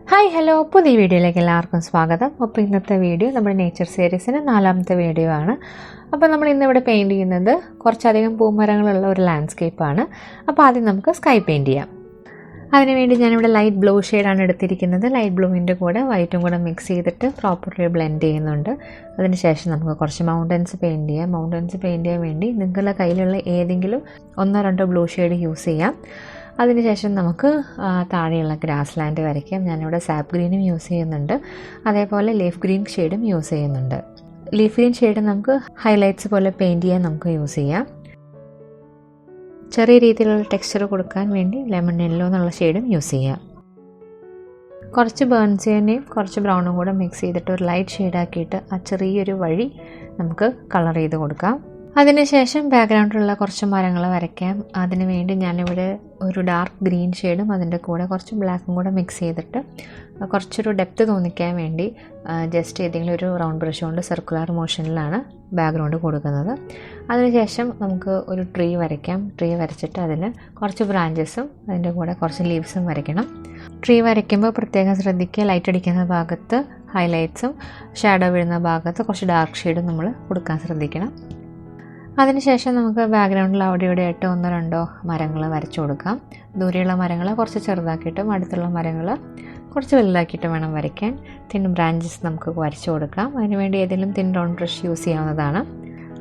Hi hello പുതിയ വീഡിയോയിലേക്ക് എല്ലാവർക്കും സ്വാഗതം. അപ്പോൾ ഇന്നത്തെ വീഡിയോ നമ്മുടെ നേച്ചർ സീരീസിന് 4ാമത്തെ വീഡിയോ ആണ്. അപ്പോൾ നമ്മൾ ഇന്നിവിടെ പെയിൻറ് ചെയ്യുന്നത് കുറച്ചധികം പൂമരങ്ങളുള്ള ഒരു ലാൻഡ്സ്കേപ്പാണ്. അപ്പോൾ ആദ്യം നമുക്ക് സ്കൈ പെയിൻറ് ചെയ്യാം. അതിനുവേണ്ടി ഞാനിവിടെ ലൈറ്റ് ബ്ലൂ ഷെയ്ഡാണ് എടുത്തിരിക്കുന്നത്. ലൈറ്റ് ബ്ലൂവിൻ്റെ കൂടെ വൈറ്റും കൂടെ മിക്സ് ചെയ്തിട്ട് പ്രോപ്പർലി ബ്ലെൻഡ് ചെയ്യുന്നുണ്ട്. അതിനുശേഷം നമുക്ക് കുറച്ച് മൗണ്ടൻസ് പെയിൻറ് ചെയ്യാം. മൗണ്ടൻസ് പെയിൻറ് ചെയ്യാൻ വേണ്ടി നിങ്ങളുടെ കയ്യിലുള്ള ഏതെങ്കിലും 1-2 ബ്ലൂ ഷെയ്ഡ് യൂസ് ചെയ്യാം. അതിനുശേഷം നമുക്ക് താഴെയുള്ള ഗ്രാസ് ലാൻഡ് വരയ്ക്കാം. ഞാനിവിടെ സാപ്പ് ഗ്രീനും യൂസ് ചെയ്യുന്നുണ്ട്, അതേപോലെ ലീഫ് ഗ്രീൻ ഷെയ്ഡും യൂസ് ചെയ്യുന്നുണ്ട്. ലീഫ് ഗ്രീൻ ഷെയ്ഡ് നമുക്ക് ഹൈലൈറ്റ്സ് പോലെ പെയിൻറ് ചെയ്യാൻ നമുക്ക് യൂസ് ചെയ്യാം. ചെറിയ രീതിയിലുള്ള ടെക്സ്ചർ കൊടുക്കാൻ വേണ്ടി ലെമൺ യെല്ലോ എന്നുള്ള ഷെയ്ഡും യൂസ് ചെയ്യാം. കുറച്ച് ബേൺസിനെയും കുറച്ച് ബ്രൗണും കൂടെ മിക്സ് ചെയ്തിട്ട് ഒരു ലൈറ്റ് ഷെയ്ഡാക്കിയിട്ട് ആ ചെറിയൊരു വഴി നമുക്ക് കളർ ചെയ്ത് കൊടുക്കാം. അതിനുശേഷം ബാക്ക്ഗ്രൗണ്ടിലുള്ള കുറച്ച് മരങ്ങൾ വരയ്ക്കാം. അതിന് വേണ്ടി ഞാനിവിടെ ഒരു ഡാർക്ക് ഗ്രീൻ ഷെയ്ഡും അതിൻ്റെ കൂടെ കുറച്ച് ബ്ലാക്കും കൂടെ മിക്സ് ചെയ്തിട്ട് കുറച്ചൊരു ഡെപ്ത് തോന്നിക്കാൻ വേണ്ടി ജസ്റ്റ് ഏതെങ്കിലും ഒരു റൗണ്ട് ബ്രഷ് കൊണ്ട് സർക്കുലർ മോഷനിലാണ് ബാക്ക്ഗ്രൗണ്ട് കൊടുക്കുന്നത്. അതിനുശേഷം നമുക്ക് ഒരു ട്രീ വരയ്ക്കാം. ട്രീ വരച്ചിട്ട് അതിന് കുറച്ച് ബ്രാഞ്ചസും അതിൻ്റെ കൂടെ കുറച്ച് ലീവ്സും വരയ്ക്കണം. ട്രീ വരയ്ക്കുമ്പോൾ പ്രത്യേകം ശ്രദ്ധിക്കുക, ലൈറ്റ് അടിക്കുന്ന ഭാഗത്ത് ഹൈലൈറ്റ്സും ഷാഡോ വീഴുന്ന ഭാഗത്ത് കുറച്ച് ഡാർക്ക് ഷെയ്ഡും നമ്മൾ കൊടുക്കാൻ ശ്രദ്ധിക്കണം. അതിനുശേഷം നമുക്ക് ബാക്ക്ഗ്രൗണ്ടിൽ അവിടെ ഇവിടെ ആയിട്ട് 1-2 മരങ്ങൾ വരച്ചു കൊടുക്കാം. ദൂരെയുള്ള മരങ്ങൾ കുറച്ച് ചെറുതാക്കിയിട്ടും അടുത്തുള്ള മരങ്ങൾ കുറച്ച് വലുതാക്കിയിട്ടും വേണം വരയ്ക്കാൻ. തിൻ ബ്രാഞ്ചസ് നമുക്ക് വരച്ചു കൊടുക്കാം. അതിനുവേണ്ടി ഏതെങ്കിലും തിൻ റൗണ്ട് ബ്രഷ് യൂസ് ചെയ്യാവുന്നതാണ്.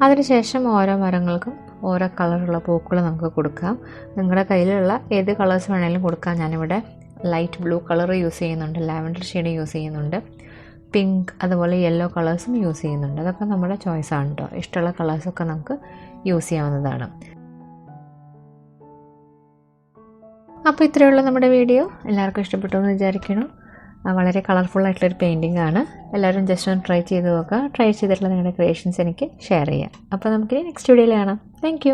അതിനുശേഷം ഓരോ മരങ്ങൾക്കും ഓരോ കളറുള്ള പൂക്കൾ നമുക്ക് കൊടുക്കാം. നിങ്ങളുടെ കയ്യിലുള്ള ഏത് കളേഴ്സ് വേണമെങ്കിലും കൊടുക്കാം. ഞാനിവിടെ ലൈറ്റ് ബ്ലൂ കളർ യൂസ് ചെയ്യുന്നുണ്ട്, ലാവൻഡർ ഷെയ്ഡ് യൂസ് ചെയ്യുന്നുണ്ട്, പിങ്ക് അതുപോലെ യെല്ലോ കളേഴ്സും യൂസ് ചെയ്യുന്നുണ്ട്. അതൊക്കെ നമ്മുടെ ചോയ്സാണ് കേട്ടോ. ഇഷ്ടമുള്ള കളേഴ്സൊക്കെ നമുക്ക് യൂസ് ചെയ്യാവുന്നതാണ്. അപ്പോൾ ഇത്രയുള്ള നമ്മുടെ വീഡിയോ എല്ലാവർക്കും ഇഷ്ടപ്പെട്ടു എന്ന് വിചാരിക്കണം. വളരെ കളർഫുള്ളായിട്ടുള്ളൊരു പെയിൻറ്റിംഗ് ആണ്. എല്ലാവരും ജസ്റ്റ് ഒന്ന് ട്രൈ ചെയ്ത് നോക്കുക. ട്രൈ ചെയ്തിട്ടുള്ള നിങ്ങളുടെ ക്രിയേഷൻസ് എനിക്ക് ഷെയർ ചെയ്യാം. അപ്പോൾ നമുക്ക് നെക്സ്റ്റ് വീഡിയോയിൽ കാണാം. താങ്ക്